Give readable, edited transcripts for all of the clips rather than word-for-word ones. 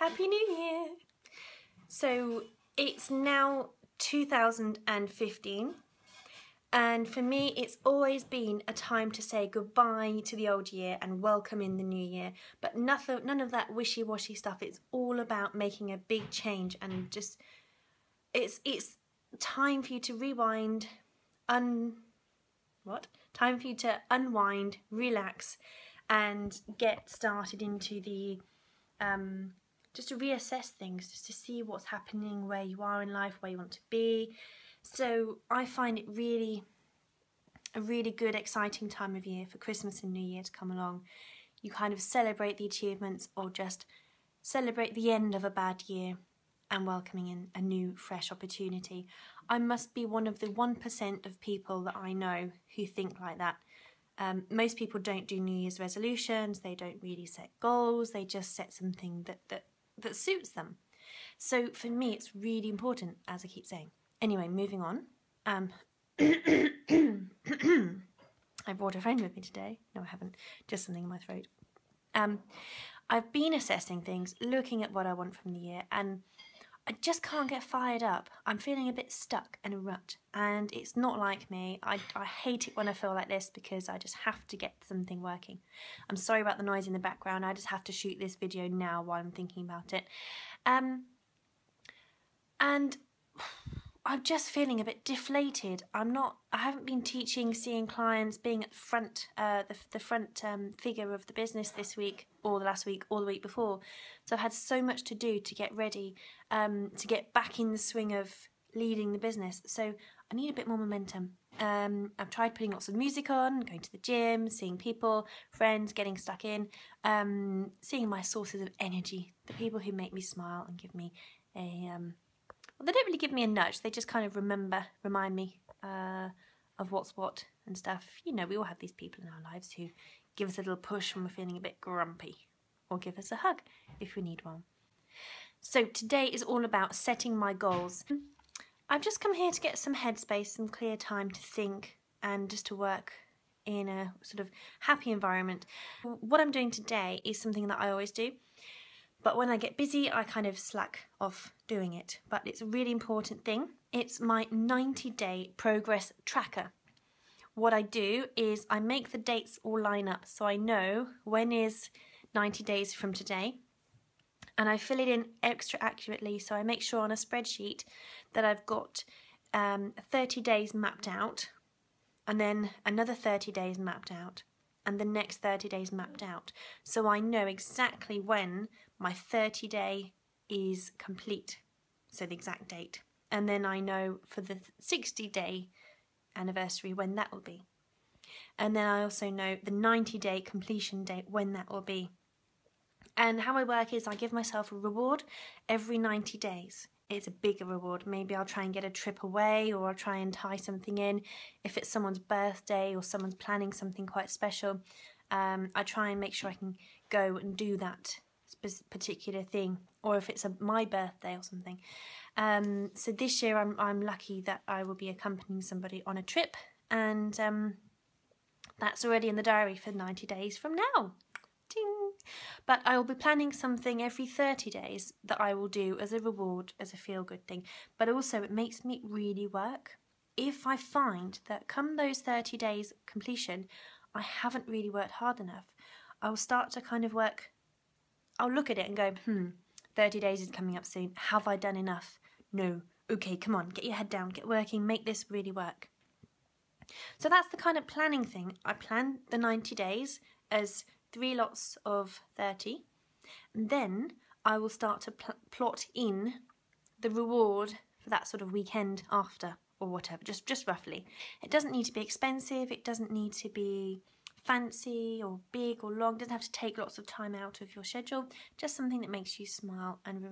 Happy New Year! So it's now 2015, and for me it's always been a time to say goodbye to the old year and welcome in the new year, but none of that wishy-washy stuff. It's all about making a big change, and just it's time for you to rewind, time for you to unwind, relax, and get started into the just to reassess things, just to see what's happening, where you are in life, where you want to be. So I find it a really good, exciting time of year for Christmas and New Year to come along. You kind of celebrate the achievements, or just celebrate the end of a bad year and welcoming in a new, fresh opportunity. I must be one of the 1% of people that I know who think like that. Most people don't do New Year's resolutions, they don't really set goals, they just set something that suits them. So for me it's really important, as I keep saying. Anyway, moving on. I brought a friend with me today. No, I haven't, just something in my throat. I've been assessing things, looking at what I want from the year, and I just can't get fired up. I'm feeling a bit stuck in a rut, and it's not like me. I hate it when I feel like this, because I just have to get something working. I'm sorry about the noise in the background. I just have to shoot this video now while I'm thinking about it. And I'm just feeling a bit deflated. I haven't been teaching, seeing clients, being at the front, the front figure of the business this week, or the last week, or the week before. So I've had so much to do to get ready, to get back in the swing of leading the business. So I need a bit more momentum. I've tried putting lots of music on, going to the gym, seeing people, friends, getting stuck in, seeing my sources of energy, the people who make me smile and give me a well, they don't really give me a nudge, they just kind of remind me of what's what and stuff. You know, we all have these people in our lives who give us a little push when we're feeling a bit grumpy, or give us a hug if we need one. So today is all about setting my goals. I've just come here to get some headspace, some clear time to think, and just to work in a sort of happy environment. What I'm doing today is something that I always do, but when I get busy, I kind of slack off doing it. But it's a really important thing. It's my 90-day progress tracker. What I do is I make the dates all line up, so I know when is 90 days from today. And I fill it in extra accurately, so I make sure on a spreadsheet that I've got 30 days mapped out, and then another 30 days mapped out, and the next 30 days mapped out. So I know exactly when my 30-day is complete, so the exact date. And then I know for the 60-day anniversary when that will be. And then I also know the 90-day completion date when that will be. And how I work is I give myself a reward every 90 days. It's a bigger reward. Maybe I'll try and get a trip away, or I'll try and tie something in. If it's someone's birthday or someone's planning something quite special, I try and make sure I can go and do that particular thing. Or if it's my birthday or something. So this year I'm lucky that I will be accompanying somebody on a trip, and that's already in the diary for 90 days from now. Ding! But I will be planning something every 30 days that I will do as a reward, as a feel-good thing. But also it makes me really work. If I find that come those 30 days completion, I haven't really worked hard enough, I will start to kind of work. I'll look at it and go, 30 days is coming up soon. Have I done enough? No. Okay, come on, get your head down, get working, make this really work. So that's the kind of planning thing. I plan the 90 days as 3 lots of 30, and then I will start to plot in the reward for that sort of weekend after, or whatever, just roughly. It doesn't need to be expensive, it doesn't need to be fancy or big or long, it doesn't have to take lots of time out of your schedule, just something that makes you smile and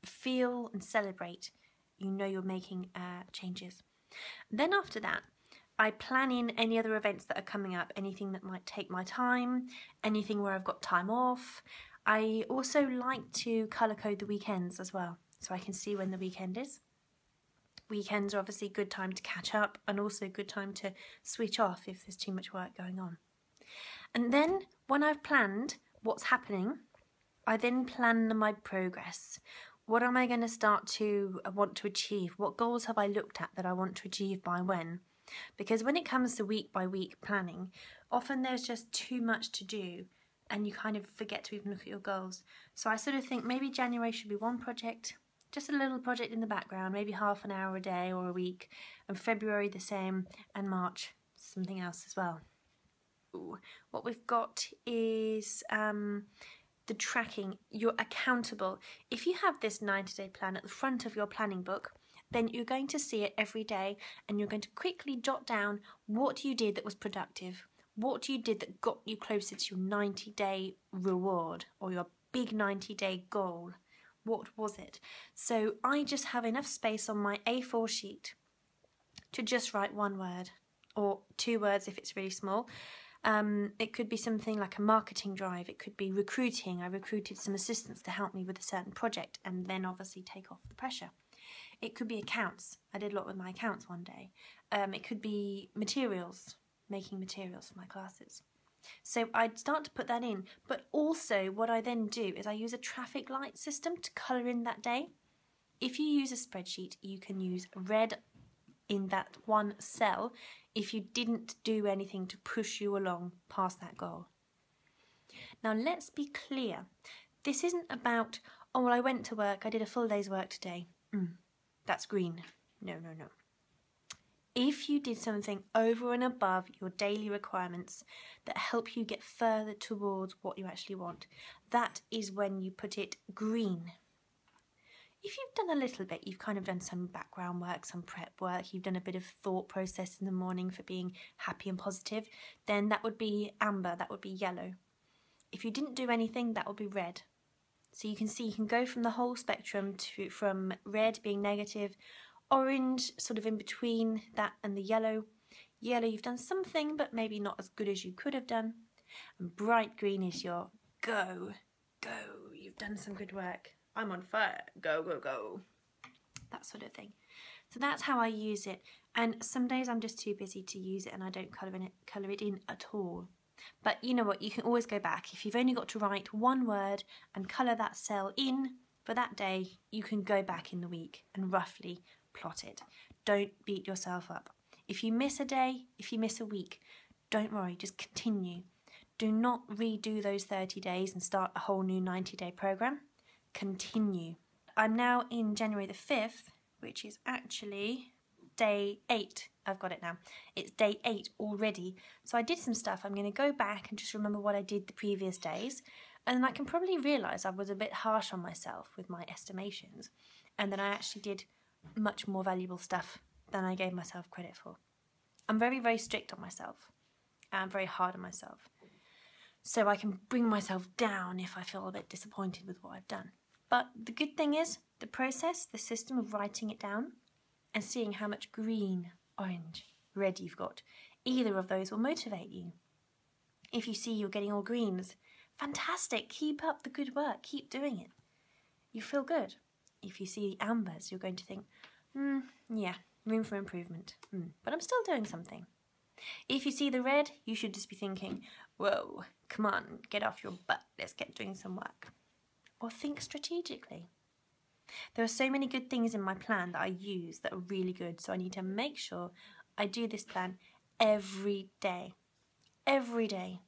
feel and celebrate. You know you're making changes. Then after that, I plan in any other events that are coming up, anything that might take my time, anything where I've got time off. I also like to colour code the weekends as well, so I can see when the weekend is. Weekends are obviously a good time to catch up, and also a good time to switch off if there's too much work going on. And then when I've planned what's happening, I then plan my progress. What am I going to start to want to achieve? What goals have I looked at that I want to achieve by when? Because when it comes to week by week planning, often there's just too much to do and you kind of forget to even look at your goals. So I sort of think maybe January should be one project, just a little project in the background, maybe half an hour a day or a week, and February the same, and March something else as well. What we've got is the tracking. You're accountable. If you have this 90-day plan at the front of your planning book, then you're going to see it every day and you're going to quickly jot down what you did that was productive, what you did that got you closer to your 90-day reward or your big 90-day goal. What was it? So I just have enough space on my A4 sheet to just write one word or 2 words if it's really small. It could be something like a marketing drive. It could be recruiting. I recruited some assistants to help me with a certain project and then obviously take off the pressure. It could be accounts. I did a lot with my accounts one day. It could be materials, making materials for my classes. So I'd start to put that in, but also what I then do is I use a traffic light system to colour in that day. If you use a spreadsheet, you can use red in that one cell if you didn't do anything to push you along past that goal. Now let's be clear. This isn't about, oh well, I went to work, I did a full day's work today. That's green. No. If you did something over and above your daily requirements that help you get further towards what you actually want, that is when you put it green. If you've done a little bit, you've kind of done some background work, some prep work, you've done a bit of thought process in the morning for being happy and positive, then that would be amber, that would be yellow. If you didn't do anything, that would be red. So you can see you can go from the whole spectrum from red being negative, orange sort of in between that and the yellow. Yellow, you've done something but maybe not as good as you could have done. And bright green is your go, you've done some good work. I'm on fire, go. That sort of thing. So that's how I use it. And some days I'm just too busy to use it and I don't colour it in at all. But you know what, you can always go back. If you've only got to write one word and colour that cell in for that day, you can go back in the week and roughly plot it. Don't beat yourself up. If you miss a day, if you miss a week, don't worry, just continue. Do not redo those 30 days and start a whole new 90-day program. Continue. I'm now in January the 5th, which is actually day 8. I've got it now. It's day 8 already. So I did some stuff. I'm going to go back and just remember what I did the previous days. And then I can probably realise I was a bit harsh on myself with my estimations. And then I actually did much more valuable stuff than I gave myself credit for. I'm very, very strict on myself. I'm very hard on myself. So I can bring myself down if I feel a bit disappointed with what I've done. But the good thing is, the process, the system of writing it down and seeing how much green, orange, red you've got, either of those will motivate you. If you see you're getting all greens, fantastic, keep up the good work, keep doing it. You feel good. If you see the ambers, you're going to think, yeah, room for improvement, but I'm still doing something. If you see the red, you should just be thinking, whoa, come on, get off your butt, let's get doing some work. Or think strategically. There are so many good things in my plan that I use that are really good, so I need to make sure I do this plan every day. Every day.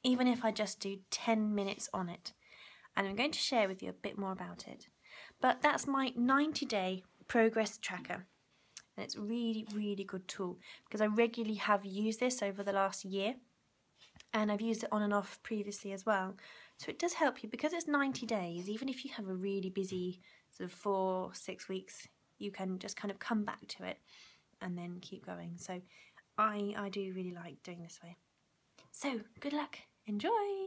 Even if I just do 10 minutes on it. And I'm going to share with you a bit more about it. But that's my 90-day progress tracker. And it's a really, really good tool because I regularly have used this over the last year. And I've used it on and off previously as well. So it does help you because it's 90 days. Even if you have a really busy sort of 4-6 weeks, you can just kind of come back to it and then keep going. So I do really like doing this way. So good luck. Enjoy.